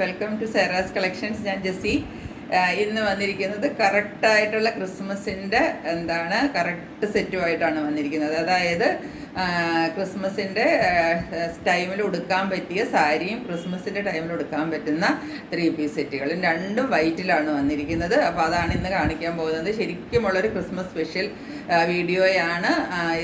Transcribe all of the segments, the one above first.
Welcome to Sera's collections. ഞാൻ ജെസ്സി. ഇന്ന് വന്നിരിക്കുന്നത് കറക്റ്റായിട്ടുള്ള ക്രിസ്മസിൻ്റെ കറക്റ്റ് സെറ്റുമായിട്ടാണ് വന്നിരിക്കുന്നത്. അതായത് ക്രിസ്മസിൻ്റെ ടൈമിൽ ഉടുക്കാൻ പറ്റിയ സാരിയും ക്രിസ്മസിൻ്റെ ടൈമിൽ ഉടുക്കാൻ പറ്റുന്ന 3 പീസ് സെറ്റുകളും രണ്ടും വൈറ്റിലാണ് വന്നിരിക്കുന്നത്. അപ്പോൾ അതാണ് ഇന്ന് കാണിക്കാൻ പോകുന്നത്. ശരിക്കുമുള്ളൊരു ക്രിസ്മസ് സ്പെഷ്യൽ വീഡിയോയാണ്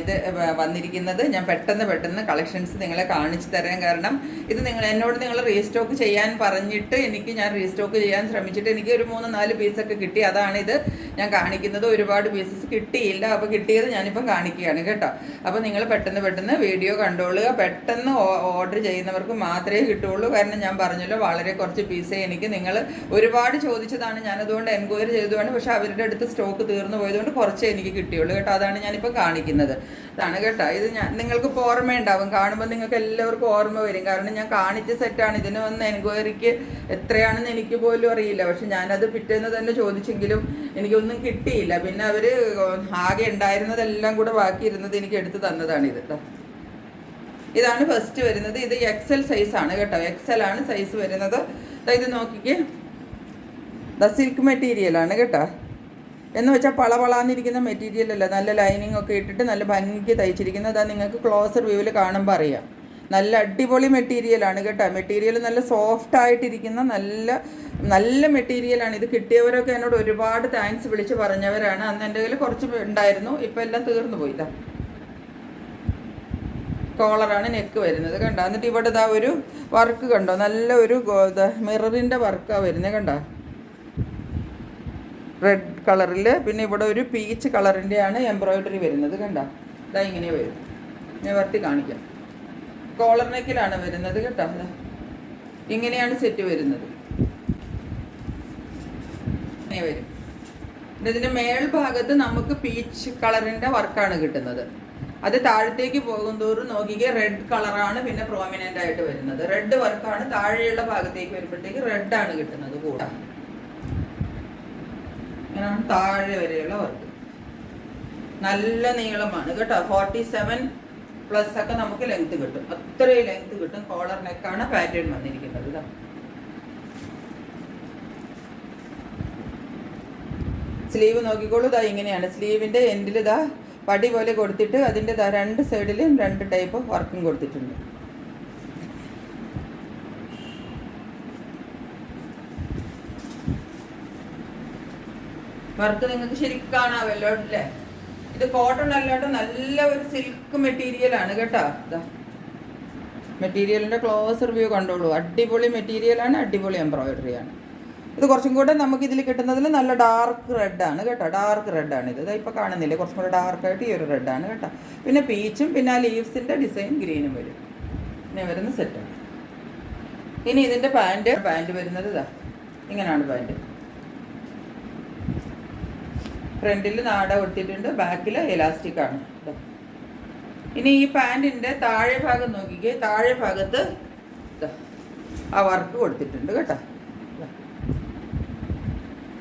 ഇത് വന്നിരിക്കുന്നത്. ഞാൻ പെട്ടെന്ന് കളക്ഷൻസ് നിങ്ങളെ കാണിച്ചു തരാൻ കാരണം ഇത് എന്നോട് നിങ്ങൾ റീസ്റ്റോക്ക് ചെയ്യാൻ പറഞ്ഞിട്ട് ഞാൻ റീസ്റ്റോക്ക് ചെയ്യാൻ ശ്രമിച്ചിട്ട് എനിക്ക് ഒരു 3-4 പീസൊക്കെ കിട്ടി. അതാണിത് ഞാൻ കാണിക്കുന്നത്. ഒരുപാട് പീസസ് കിട്ടിയില്ല. അപ്പോൾ കിട്ടിയത് ഞാനിപ്പം കാണിക്കുകയാണ് കേട്ടോ. അപ്പോൾ നിങ്ങൾ പെട്ടെന്ന് വീഡിയോ കണ്ടോളുക. പെട്ടെന്ന് ഓർഡർ ചെയ്യുന്നവർക്ക് മാത്രമേ കിട്ടുകയുള്ളൂ. കാരണം ഞാൻ പറഞ്ഞല്ലോ, വളരെ കുറച്ച് പീസേ എനിക്ക് നിങ്ങൾ ഒരുപാട് ചോദിച്ചതാണ്. ഞാനതുകൊണ്ട് എൻക്വയറി ചെയ്തതാണ്. പക്ഷേ അവരുടെ അടുത്ത് സ്റ്റോക്ക് തീർന്നു പോയതുകൊണ്ട് കുറച്ചേ എനിക്ക് കിട്ടിയുള്ളൂ കേട്ടോ. അതാണ് ഞാനിപ്പോൾ കാണിക്കുന്നത്. ഇതാണ് കേട്ടോ. ഇത് നിങ്ങൾക്ക് ഇപ്പോൾ ഓർമ്മയുണ്ടാവും. കാണുമ്പോൾ നിങ്ങൾക്ക് എല്ലാവർക്കും ഓർമ്മ വരും. കാരണം ഞാൻ കാണിച്ച സെറ്റാണ്. ഇതിന് വന്ന് എൻക്വയറിക്ക് എത്രയാണെന്ന് എനിക്ക് പോലും അറിയില്ല. പക്ഷെ ഞാനത് പിറ്റേന്ന് തന്നെ ചോദിച്ചെങ്കിലും എനിക്കൊന്നും കിട്ടിയില്ല. പിന്നെ അവർ ആകെ ഉണ്ടായിരുന്നതെല്ലാം കൂടെ ബാക്കിയിരുന്നത് എനിക്ക് എടുത്ത് തന്നതാണ് ഇത്. ഇതാണ് ഫസ്റ്റ് വരുന്നത്. ഇത് XL സൈസാണ് കേട്ടോ. XL ആണ് സൈസ് വരുന്നത്. ഇത് നോക്കിക്കേ, സിൽക്ക് മെറ്റീരിയലാണ് കേട്ടോ. എന്ന് വെച്ചാൽ പളപളാന്നിരിക്കുന്ന മെറ്റീരിയൽ അല്ല, നല്ല ലൈനിങ് ഒക്കെ ഇട്ടിട്ട് നല്ല ഭംഗിക്ക് തയ്ച്ചിരിക്കുന്നത്. അത് നിങ്ങൾക്ക് ക്ലോസർ വ്യൂവിൽ കാണുമ്പോൾ അറിയാം. നല്ല അടിപൊളി മെറ്റീരിയലാണ് കേട്ടോ. മെറ്റീരിയൽ നല്ല സോഫ്റ്റ് ആയിട്ടിരിക്കുന്ന നല്ല മെറ്റീരിയലാണ്. ഇത് കിട്ടിയവരൊക്കെ എന്നോട് ഒരുപാട് താങ്ക്സ് വിളിച്ച് പറഞ്ഞവരാണ്. അന്ന് എൻ്റെ കയ്യിൽ കുറച്ച് ഉണ്ടായിരുന്നു, ഇപ്പം എല്ലാം തീർന്നു പോയി. കോളറാണ് നെക്ക് വരുന്നത് കണ്ടോ. എന്നിട്ട് ഇവിടെ ഒരു വർക്ക് കണ്ടോ, നല്ല ഒരു മിററിൻ്റെ വർക്കാണ് വരുന്നത് കണ്ടോ, റെഡ് കളറിൽ. പിന്നെ ഇവിടെ ഒരു പീച്ച് കളറിൻ്റെയാണ് എംബ്രോയിഡറി വരുന്നത് കണ്ടോ. ഇങ്ങനെ വരും. ഞാൻ വർത്തി കാണിക്കാം. കോളർ നെക്കിലാണ് വരുന്നത് കേട്ടോ. ഇങ്ങനെയാണ് സെറ്റ് വരുന്നത്. ഇങ്ങനെ വരും. ഇതിൻ്റെ മേൽഭാഗത്ത് നമുക്ക് പീച്ച് കളറിൻ്റെ വർക്കാണ് കിട്ടുന്നത്. അത് താഴത്തേക്ക് പോകും തോറും നോക്കിക്കേ റെഡ് കളറാണ് പിന്നെ പ്രോമിനൻ്റ് ആയിട്ട് വരുന്നത്. റെഡ് വർക്കാണ്. താഴെയുള്ള ഭാഗത്തേക്ക് വരുമ്പോഴത്തേക്ക് റെഡാണ് കിട്ടുന്നത് കൂടെ. ഇങ്ങനെയാണ് താഴെ വരെയുള്ള വർക്ക്. നല്ല നീളമാണ് കേട്ടോ. 47+ ഒക്കെ നമുക്ക് ലെങ്ത് കിട്ടും. അത്രയും ലെങ്ത് കിട്ടും. കോളർ നെക്കാണ് പാറ്റേൺ വന്നിരിക്കുന്നത്. സ്ലീവ് നോക്കിക്കോളൂ. ഇങ്ങനെയാണ് സ്ലീവിൻ്റെ എൻഡിൽ പടി പോലെ കൊടുത്തിട്ട് അതിൻ്റെ 2 സൈഡിലും 2 ടൈപ്പ് വർക്കും കൊടുത്തിട്ടുണ്ട്. വർക്ക് നിങ്ങൾക്ക് ശരിക്കും കാണാമല്ലോ അല്ലേ. ഇത് കോട്ടൺ അല്ലാണ്ട് നല്ല ഒരു സിൽക്ക് മെറ്റീരിയലാണ് കേട്ടോ. മെറ്റീരിയലിൻ്റെ ക്ലോസർ വ്യൂ കണ്ടോളൂ. അടിപൊളി മെറ്റീരിയലാണ്. അടിപൊളി എംബ്രോയിഡറിയാണ്. ഇത് കുറച്ചും കൂടെ നമുക്ക് ഇതിൽ കിട്ടുന്നതിൽ നല്ല ഡാർക്ക് റെഡാണ് കേട്ടോ. ഡാർക്ക് റെഡാണ് ഇത്. ഇപ്പോൾ കാണുന്നില്ലേ, കുറച്ചും കൂടെ ഡാർക്കായിട്ട് ഈ ഒരു റെഡാണ് കേട്ടോ. പിന്നെ പീച്ചും പിന്നെ ആ ലീവ്സിൻ്റെ ഡിസൈൻ ഗ്രീനും വരും. ഇങ്ങനെ വരുന്ന സെറ്റാണ്. ഇനി ഇതിൻ്റെ പാൻറ്റ് വരുന്നത് ഇങ്ങനെയാണ്. പാൻറ്റ് ഫ്രണ്ടിൽ നാട കൊടുത്തിട്ടുണ്ട്, ബാക്കിൽ എലാസ്റ്റിക് ആണ്. ഇനി ഈ പാൻറ്റിൻ്റെ താഴെ ഭാഗം നോക്കിക്കേ. താഴെ ഭാഗത്ത് ആ വർക്ക് കൊടുത്തിട്ടുണ്ട് കേട്ടോ.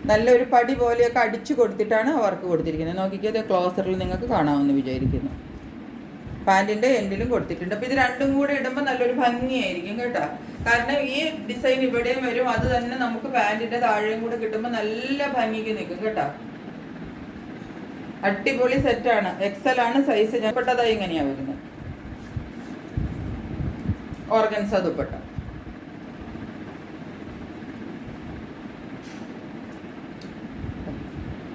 നല്ലൊരു പടി പോലെയൊക്കെ അടിച്ചു കൊടുത്തിട്ടാണ് ആ വർക്ക് കൊടുത്തിരിക്കുന്നത്. നോക്കിക്കത് ക്ലോസറിൽ നിങ്ങൾക്ക് കാണാമെന്ന് വിചാരിക്കുന്നു. പാൻറ്റിൻ്റെ എൻഡിലും കൊടുത്തിട്ടുണ്ട്. അപ്പോൾ ഇത് രണ്ടും കൂടെ ഇടുമ്പോൾ നല്ലൊരു ഭംഗിയായിരിക്കും കേട്ടോ. കാരണം ഈ ഡിസൈൻ ഇവിടെയും വരും, അത് തന്നെ നമുക്ക് പാൻറ്റിൻ്റെ താഴെയും കൂടെ കിട്ടുമ്പോൾ നല്ല ഭംഗിക്ക് നിൽക്കും കേട്ടോ. അടിപൊളി സെറ്റാണ്. XL ആണ് സൈസ്. ഞാൻ പെട്ടതായി ഇങ്ങനെയാണ് വരുന്നത്. ഓർഗൻസ ദുപ്പട്ട.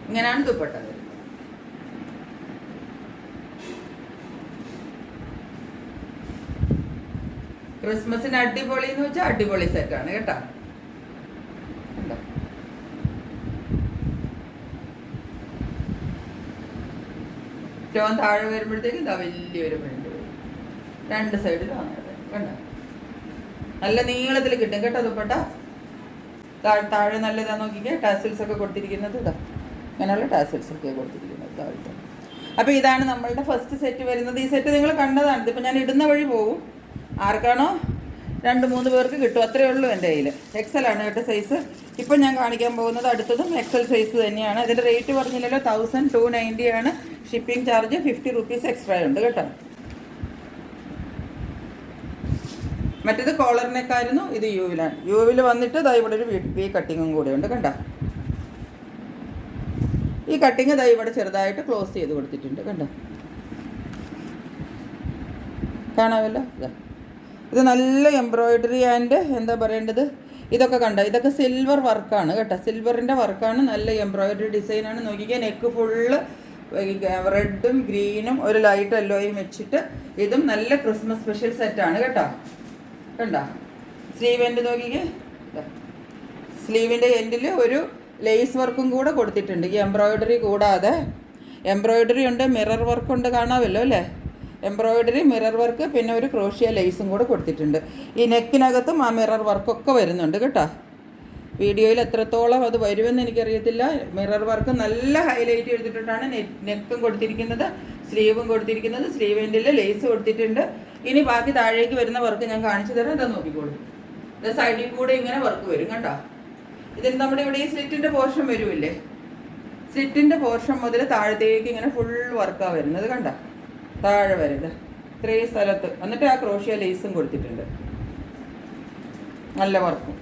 ഇങ്ങനെയാണ് ദുപ്പട്ട വരുന്നത്. ക്രിസ്മസിന് അടിപൊളി എന്ന് വെച്ചാൽ അടിപൊളി സെറ്റാണ് കേട്ടോ. ഏറ്റവും താഴെ വരുമ്പോഴത്തേക്ക് വലിയൊരു പ്രിന്റ് വരും. 2 സൈഡിലും കണ്ടോ. നല്ല നീളത്തിൽ കിട്ടും കേട്ടോ ദുപ്പട്ട. താഴെ നല്ല നോക്കിക്കേ. ടാസിൽസ് ഒക്കെ കൊടുത്തിരിക്കുന്നത് ഇങ്ങനെയുള്ള ടാസിൽസ് ഒക്കെ കൊടുത്തിരിക്കുന്നത് താഴത്തെ. അപ്പോൾ ഇതാണ് നമ്മളുടെ ഫസ്റ്റ് സെറ്റ് വരുന്നത്. ഈ സെറ്റ് നിങ്ങൾ കണ്ടതാണ്. ഇതിപ്പോൾ ഞാൻ ഇടുന്ന വഴി പോകും. ആർക്കാണോ 2-3 പേർക്ക് കിട്ടും. അത്രയേ ഉള്ളൂ എൻ്റെ കയ്യിൽ. XL ആണ് കേട്ടോ സൈസ്. ഇപ്പം ഞാൻ കാണിക്കാൻ പോകുന്നത് അടുത്തതും XL സൈസ് തന്നെയാണ്. അതിൻ്റെ റേറ്റ് പറഞ്ഞില്ലല്ലോ, 1290 ആണ്. ഷിപ്പിംഗ് ചാർജ് 50 rupees എക്സ്ട്രാ ഉണ്ട് കേട്ടോ. മറ്റേത് കോളർ നെക്കായിരുന്നു, ഇത് യുവിലാണ്. യുവിൽ വന്നിട്ട് ദാ ഇവിടെ ഒരു വി കട്ടിങ്ങും കൂടെ ഉണ്ട്, കണ്ട. ഈ കട്ടിങ് ദാ ഇവിടെ ചെറുതായിട്ട് ക്ലോസ് ചെയ്ത് കൊടുത്തിട്ടുണ്ട്, കണ്ട. കാണാമല്ലോ. ഇത് നല്ല എംബ്രോയിഡറി ആൻഡ് എന്താ പറയേണ്ടത്, ഇതൊക്കെ കണ്ട, ഇതൊക്കെ സിൽവർ വർക്കാണ് കേട്ടോ. സിൽവറിൻ്റെ വർക്കാണ്, നല്ല എംബ്രോയിഡറി ഡിസൈനാണ്. നോക്കിക്കാൻ നെക്ക് ഫുള്ള് റെഡും ഗ്രീനും ഒരു ലൈറ്റ് യെല്ലോയും വെച്ചിട്ട്, ഇതും നല്ല ക്രിസ്മസ് സ്പെഷ്യൽ സെറ്റാണ് കേട്ടോ. കണ്ട സ്ലീവ് എൻഡ് നോക്കിക്കേ, സ്ലീവിൻ്റെ എൻഡിൽ ഒരു ലേസ് വർക്കും കൂടെ കൊടുത്തിട്ടുണ്ട്. ഈ എംബ്രോയിഡറി കൂടാതെ എംബ്രോയിഡറി ഉണ്ട്, മിറർ വർക്കുണ്ട്, കാണാമല്ലോ അല്ലേ. എംബ്രോയിഡറി, മിറർ വർക്ക്, പിന്നെ ഒരു ക്രോഷ്യ ലേസും കൂടെ കൊടുത്തിട്ടുണ്ട്. ഈ നെക്കിനകത്തും ആ മിറർ വർക്കൊക്കെ വരുന്നുണ്ട് കേട്ടോ. വീഡിയോയിൽ എത്രത്തോളം അത് വരുമെന്ന് എനിക്കറിയത്തില്ല. മിറർ വർക്ക് നല്ല ഹൈലൈറ്റ് ചെയ്തിട്ടാണ് നെക്കും കൊടുത്തിരിക്കുന്നത്, സ്ലീവും കൊടുത്തിരിക്കുന്നത്. സ്ലീവിൻ്റെ ലേസ് കൊടുത്തിട്ടുണ്ട്. ഇനി ബാക്കി താഴേക്ക് വരുന്ന വർക്ക് ഞാൻ കാണിച്ചു തരാം. ഇതാ നോക്കിക്കോളൂ, ഇത് സൈഡിൽ കൂടെ ഇങ്ങനെ വർക്ക് വരും കണ്ടോ. ഇതിന് നമ്മുടെ ഇവിടെ ഈ സ്ലിറ്റിൻ്റെ പോർഷൻ വരുമില്ലേ, സ്ലിറ്റിൻ്റെ പോർഷൻ മുതൽ താഴത്തേക്ക് ഇങ്ങനെ ഫുൾ വർക്കാണ് വരുന്നത് കണ്ടോ. താഴെ വരുന്നത് ഇത്രയും സ്ഥലത്ത്. എന്നിട്ട് ആ ക്രോഷ്യ ലേസും കൊടുത്തിട്ടുണ്ട്, നല്ല വർക്കും.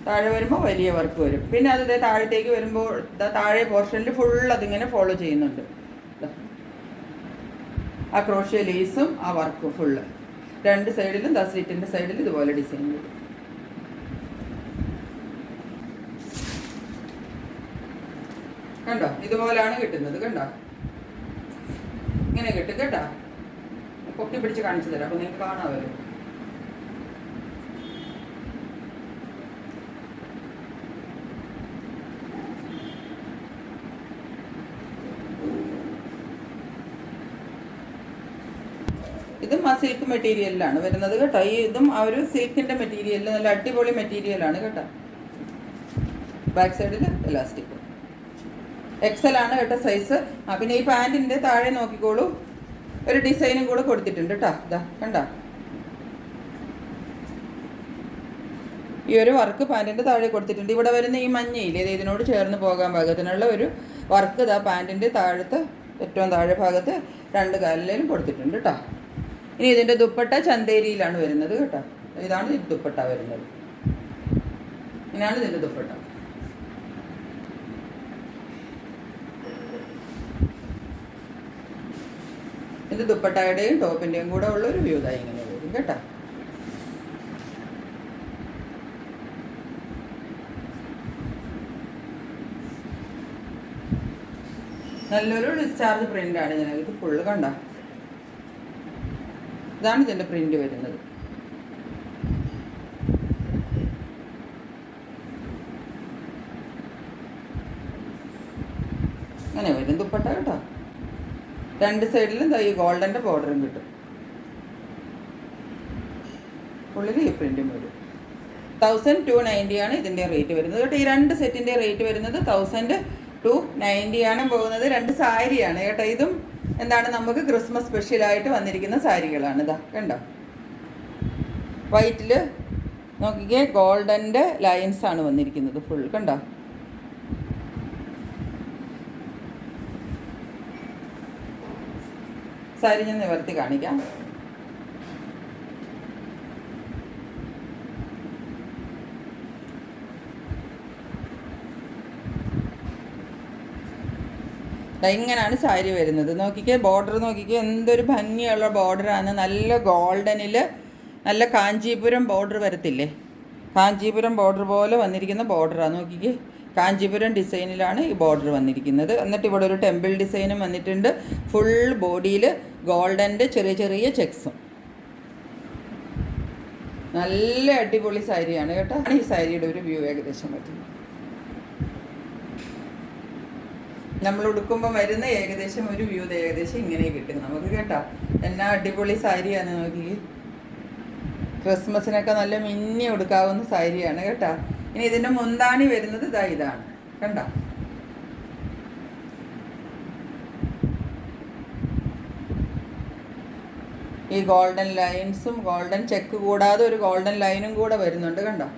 താഴെ വരുമ്പോൾ വലിയ വർക്ക് വരും. പിന്നെ അത് താഴത്തേക്ക് വരുമ്പോൾ താഴെ പോർഷനിൽ ഫുൾ അതിങ്ങനെ ഫോളോ ചെയ്യുന്നുണ്ട്. ആ ക്രോഷ്യ ലേസും ആ വർക്കും ഫുള്ള് രണ്ട് സൈഡിലും, സ്ലിറ്റിൻ്റെ സൈഡിൽ ഇതുപോലെ ഡിസൈൻ വരും. കണ്ടോ, ഇതുപോലാണ് കിട്ടുന്നത് കണ്ടോ. ഇങ്ങനെ കിട്ടും കേട്ടോ. പൊക്കി പിടിച്ച് കാണിച്ചു തരാം, അപ്പോൾ നിങ്ങൾക്ക് കാണാമല്ലോ. ഇതും ആ സിൽക്ക് മെറ്റീരിയലിലാണ് വരുന്നത് കേട്ടോ. ഇതും ആ ഒരു സിൽക്കിൻ്റെ മെറ്റീരിയലിൽ നല്ല അടിപൊളി മെറ്റീരിയലാണ് കേട്ടോ. ബാക്ക് സൈഡിൽ എലാസ്റ്റിക് എക്സൽ ആണ് കേട്ടോ സൈസ്. പിന്നെ ഈ പാൻറ്റിൻ്റെ താഴെ നോക്കിക്കോളൂ, ഒരു ഡിസൈനും കൂടെ കൊടുത്തിട്ടുണ്ട് കേട്ടോ. ഇതാ കണ്ടോ, ഈ ഒരു വർക്ക് പാൻറ്റിൻ്റെ താഴെ കൊടുത്തിട്ടുണ്ട്. ഇവിടെ വരുന്ന ഈ മഞ്ഞയില്ലേ, ഇതിനോട് ചേർന്ന് പോകാൻ പാകത്തിനുള്ള ഒരു വർക്ക് ഇതാ പാൻറ്റിൻ്റെ താഴത്ത് ഏറ്റവും താഴെ ഭാഗത്ത് രണ്ട് കാലിലും കൊടുത്തിട്ടുണ്ട് കേട്ടോ. ഇനി ഇതിൻ്റെ ദുപ്പട്ട ചന്തേരിയിലാണ് വരുന്നത് കേട്ടോ. ഇതാണ് ഇതിൻ്റെ ദുപ്പട്ട വരുന്നത്, ഇങ്ങനെയാണ് ഇതിൻ്റെ ദുപ്പട്ട. ഇത് ദുപ്പട്ടയുടെയും ടോപ്പിൻ്റെയും കൂടെ ഉള്ള ഒരു വ്യൂ ഇതായി ഇങ്ങനെ വരും കേട്ടോ. നല്ലൊരു ഡിസ്ചാർജ് പ്രിൻ്റാണ് ഇതിനകത്ത് ഫുള്ള് കണ്ട. ഇതാണ് ഇതിൻ്റെ പ്രിൻ്റ് വരുന്നത്. അങ്ങനെ വരും ദുപ്പട്ട കേട്ടോ. രണ്ട് സൈഡിലും ഈ ഗോൾഡൻ്റെ ബോർഡറും കിട്ടും, ഉള്ളിൽ ഈ പ്രിൻറ്റും വരും. 1290 ആണ് ഇതിൻ്റെ റേറ്റ് വരുന്നത് കേട്ടോ. ഈ രണ്ട് സെറ്റിൻ്റെ റേറ്റ് വരുന്നത് 1290 ആണ് പോകുന്നത്. രണ്ട് സാരിയാണ് കേട്ടോ. ഇതും എന്താണ് നമുക്ക് ക്രിസ്മസ് സ്പെഷ്യലായിട്ട് വന്നിരിക്കുന്ന സാരികളാണ്. ഇതാ കണ്ടോ, വൈറ്റിൽ നോക്കിക്കേ ഗോൾഡൻ്റെ ലൈൻസാണ് വന്നിരിക്കുന്നത് ഫുൾ കണ്ടോ. സാരി ഞാൻ നിവർത്തി കാണിക്കാം. ഇങ്ങനെയാണ് സാരി വരുന്നത്. നോക്കിക്കേ ബോർഡർ നോക്കിക്കേ, എന്തൊരു ഭംഗിയുള്ള ബോർഡറാണ്. നല്ല ഗോൾഡനിൽ നല്ല കാഞ്ചീപുരം ബോർഡർ വരത്തില്ലേ, കാഞ്ചീപുരം ബോർഡർ പോലെ വന്നിരിക്കുന്ന ബോർഡറാണ്. നോക്കിക്കേ, കാഞ്ചീപുരം ഡിസൈനിലാണ് ഈ ബോർഡർ വന്നിരിക്കുന്നത്. എന്നിട്ട് ഇവിടെ ഒരു ടെമ്പിൾ ഡിസൈനും വന്നിട്ടുണ്ട്. ഫുൾ ബോഡിയിൽ ഗോൾഡൻ്റെ ചെറിയ ചെറിയ ചെക്സും. നല്ല അടിപൊളി സാരിയാണ് കേട്ടോ. ഈ സാരിയുടെ ഒരു വ്യൂ ഏകദേശം പറ്റും. നമ്മൾ ഉടുക്കുമ്പോൾ വരുന്ന ഏകദേശം ഒരു വ്യൂ ഏകദേശം ഇങ്ങനെ കിട്ടും നമുക്ക് കേട്ടോ. എന്നാ അടിപൊളി സാരിയാണ് നോക്കി. ക്രിസ്മസിനൊക്കെ നല്ല മിന്നി ഉടുക്കാവുന്ന സാരിയാണ് കേട്ടോ. ഇനി ഇതിൻ്റെ മുന്താണി വരുന്നത് ഇതാണ് കണ്ടോ. ഈ ഗോൾഡൻ ലൈൻസും ഗോൾഡൻ ചെക്ക് കൂടാതെ ഒരു ഗോൾഡൻ ലൈനും കൂടെ വരുന്നുണ്ട് കണ്ടോ.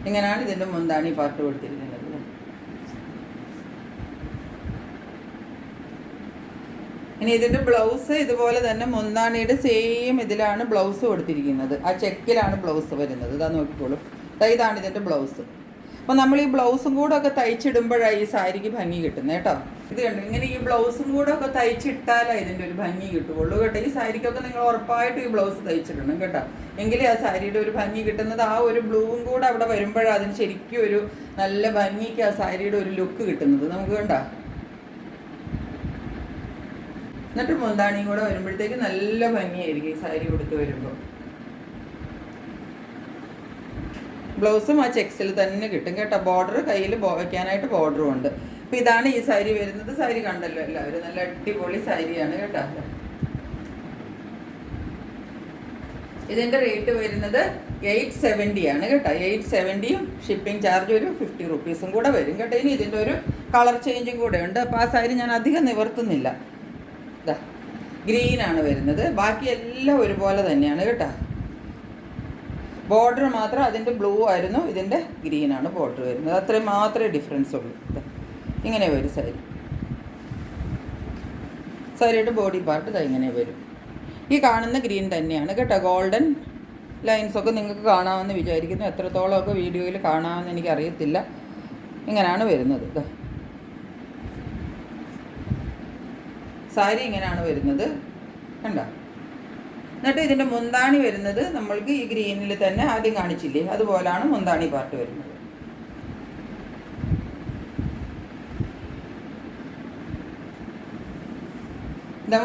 ഇങ്ങനെയാണ് ഇതിൻ്റെ മുന്താണി പാർട്ട് കൊടുത്തിരിക്കുന്നത്. ഇനി ഇതിൻ്റെ ബ്ലൗസ് ഇതുപോലെ തന്നെ മുന്താണിയുടെ സെയിം ഇതിലാണ് ബ്ലൗസ് കൊടുത്തിരിക്കുന്നത്. ആ ചെക്കിലാണ് ബ്ലൗസ് വരുന്നത്. ഇതാ നോക്കിക്കോളൂ. ഇതാണ് ഇതിൻ്റെ ബ്ലൗസ്. അപ്പോൾ നമ്മൾ ഈ ബ്ലൗസും കൂടെ ഒക്കെ തയ്ച്ചിടുമ്പോഴാണ് ഈ സാരിക്ക് ഭംഗി കിട്ടുന്നത് കേട്ടോ. ഇത് കണ്ടു, ഇങ്ങനെ ഈ ബ്ലൗസും കൂടെ ഒക്കെ തയ്ച്ചിട്ടാലേ ഇതിൻ്റെ ഒരു ഭംഗി കിട്ടുകയുള്ളൂ കേട്ടോ. ഈ സാരിക്കൊക്കെ നിങ്ങൾ ഉറപ്പായിട്ടും ഈ ബ്ലൗസ് തയ്ച്ചിടണം കേട്ടോ. എങ്കിലേ ആ സാരിയുടെ ഒരു ഭംഗി കിട്ടുന്നത്. ആ ഒരു ബ്ലൂവും കൂടെ അവിടെ വരുമ്പോഴാണ് അതിന് ശരിക്കും ഒരു നല്ല ഭംഗിക്ക് ആ സാരിയുടെ ഒരു ലുക്ക് കിട്ടുന്നത്. നമുക്ക് കണ്ടോ. എന്നിട്ട് മുന്താണിയും കൂടെ വരുമ്പോഴത്തേക്ക് നല്ല ഭംഗിയായിരിക്കും ഈ സാരി കൊടുത്ത് വരുമ്പോൾ. ബ്ലൗസും ആ ചെക്സിൽ തന്നെ കിട്ടും കേട്ടോ. ബോർഡർ കയ്യിൽ വയ്ക്കാനായിട്ട് ബോർഡറും ഉണ്ട്. അപ്പോൾ ഇതാണ് ഈ സാരി വരുന്നത്. സാരി കണ്ടല്ലോ എല്ലാവരും, നല്ല അടിപൊളി സാരിയാണ് കേട്ടോ. ഇതിൻ്റെ റേറ്റ് വരുന്നത് 870 ആണ് കേട്ടോ. 870യും ഷിപ്പിംഗ് ചാർജ് ഒരു 50 റുപ്പീസും കൂടെ വരും കേട്ടോ. ഇനി ഇതിൻ്റെ ഒരു കളർ ചേഞ്ചും കൂടെ ഉണ്ട്. അപ്പോൾ ആ സാരി ഞാൻ അധികം നിവർത്തുന്നില്ല. ഇതാ ഗ്രീനാണ് വരുന്നത്. ബാക്കി എല്ലാം ഒരുപോലെ തന്നെയാണ് കേട്ടോ. ബോർഡർ മാത്രം അതിൻ്റെ ബ്ലൂ ആയിരുന്നു, ഇതിൻ്റെ ഗ്രീനാണ് ബോർഡർ വരുന്നത്. അത്രയും മാത്രമേ ഡിഫറൻസ് ഉള്ളൂ. ഇങ്ങനെ വരും സാരി. സാരിയുടെ ബോഡി പാർട്ട് ഇതാ ഇങ്ങനെ വരും. ഈ കാണുന്ന ഗ്രീൻ തന്നെയാണ് കേട്ടോ. ഗോൾഡൻ ലൈൻസൊക്കെ നിങ്ങൾക്ക് കാണാമെന്ന് വിചാരിക്കുന്നു. എത്രത്തോളമൊക്കെ വീഡിയോയിൽ കാണാമെന്ന് എനിക്കറിയത്തില്ല. ഇങ്ങനെയാണ് വരുന്നത്. സാരി ഇങ്ങനെയാണ് വരുന്നത് കണ്ടോ. എന്നിട്ട് ഇതിൻ്റെ മുന്താണി വരുന്നത് നമ്മൾക്ക് ഈ ഗ്രീനിൽ തന്നെ ആദ്യം കാണിച്ചില്ലേ, അതുപോലാണ് മുന്താണി പാർട്ട് വരുന്നത്.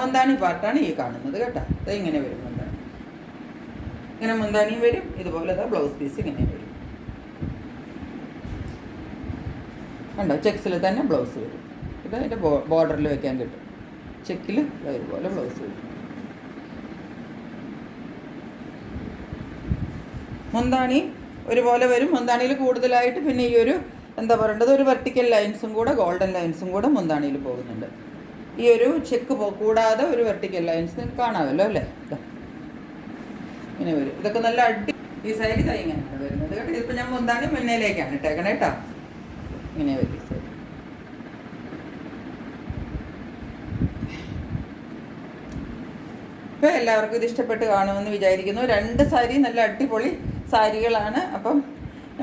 മുന്താണി പാർട്ടാണ് ഈ കാണുന്നത് കേട്ടോ. അത് ഇങ്ങനെ വരും മുന്താണി. ഇങ്ങനെ മുന്താണിയും വരും. ഇതുപോലെ ബ്ലൗസ് പീസ് ഇങ്ങനെ വരും കണ്ടോ. ചെക്സിൽ തന്നെ ബ്ലൗസ് വരും. ഇത് അതിൻ്റെ ബോർഡറിൽ വെക്കാൻ കിട്ടും. ചെക്കിൽ ഇതുപോലെ ബ്ലൗസ് വരും. മുന്താണി ഒരുപോലെ വരും. മുന്താണിയിൽ കൂടുതലായിട്ട് പിന്നെ ഈ ഒരു എന്താ പറയേണ്ടത്, ഒരു വെർട്ടിക്കൽ ലൈൻസും കൂടെ ഗോൾഡൻ ലൈൻസും കൂടെ മുന്താണിയിൽ പോകുന്നുണ്ട്. ഈ ഒരു ചെക്ക് കൂടാതെ ഒരു വെർട്ടിക്കൽ ലൈൻസ് നിങ്ങൾക്ക് കാണാമല്ലോ അല്ലേ. ഇങ്ങനെ വരും. ഇതൊക്കെ നല്ല ഈ സാരി ഇങ്ങനെയാണ് വരുന്നത് കേട്ടോ. ഇതിപ്പോൾ ഞാൻ മുന്താണി മുന്നേലേക്കാണ് ഇട്ടേക്കണേ കേട്ടോ. ഇങ്ങനെ വരും ഈ സാരി. ഇപ്പോൾ എല്ലാവർക്കും ഇത് ഇഷ്ടപ്പെട്ട് കാണുമെന്ന് വിചാരിക്കുന്നു. 2 സാരി നല്ല അടിപൊളി സാരികളാണ്. അപ്പം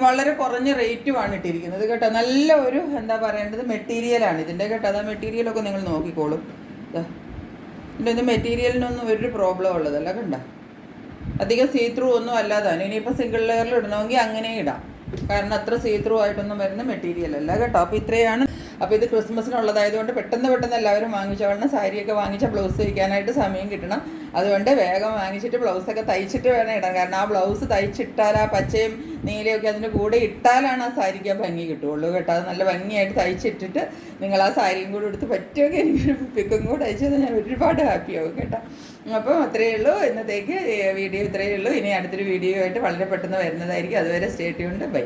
വളരെ കുറഞ്ഞ റേറ്റുമാണ് ഇട്ടിരിക്കുന്നത് കേട്ടോ. നല്ല ഒരു എന്താ പറയേണ്ടത് മെറ്റീരിയലാണ് ഇതിൻ്റെ കേട്ടോ. അത് മെറ്റീരിയലൊക്കെ നിങ്ങൾ നോക്കിക്കോളും. ഇതിൻ്റെ ഒന്നും മെറ്റീരിയലിനൊന്നും ഒരു പ്രോബ്ലം ഉള്ളതല്ല കണ്ടോ. അധികം സീത്രൂ ഒന്നും അല്ലാതാണ്. ഇനിയിപ്പോൾ സിംഗിൾ ലെയറിൽ ഇടണമെങ്കിൽ അങ്ങനെ ഇടാം. കാരണം അത്ര സീത്രൂ ആയിട്ടൊന്നും വരുന്ന മെറ്റീരിയൽ അല്ല കേട്ടോ. അപ്പോൾ ഇത്രയാണ്. അപ്പോൾ ഇത് ക്രിസ്മസിനുള്ളതായതുകൊണ്ട് പെട്ടെന്ന് എല്ലാവരും വാങ്ങിച്ചോളണം. സാരിയൊക്കെ വാങ്ങിച്ച ബ്ലൗസ് തയ്ക്കാനായിട്ട് സമയം കിട്ടണം. അതുകൊണ്ട് വേഗം വാങ്ങിച്ചിട്ട് ബ്ലൗസൊക്കെ തയ്ച്ചിട്ട് വേണം ഇടാൻ. കാരണം ആ ബ്ലൗസ് തയ്ച്ചിട്ടാൽ ആ പച്ചയും നീലയൊക്കെ അതിൻ്റെ കൂടെ ഇട്ടാലാണ് ആ സാരിക്ക് ആ ഭംഗി കിട്ടുകയുള്ളൂ കേട്ടോ. അത് നല്ല ഭംഗിയായിട്ട് തയ്ച്ചിട്ടിട്ട് നിങ്ങൾ ആ സാരിയും കൂടെ എടുത്ത് പറ്റുമെങ്കിൽ എനിക്കൊരു പിക്കും കൂടെ അയച്ചത് ഞാൻ ഒരുപാട് ഹാപ്പിയാവും കേട്ടോ. അപ്പോൾ അത്രയേ ഉള്ളൂ. ഇന്നത്തേക്ക് വീഡിയോ ഇത്രയേ ഉള്ളൂ. ഇനി അടുത്തൊരു വീഡിയോ ആയിട്ട് വളരെ പെട്ടെന്ന് വരുന്നതായിരിക്കും. അതുവരെ സ്റ്റേ ട്യൂൺഡ്. ബൈ.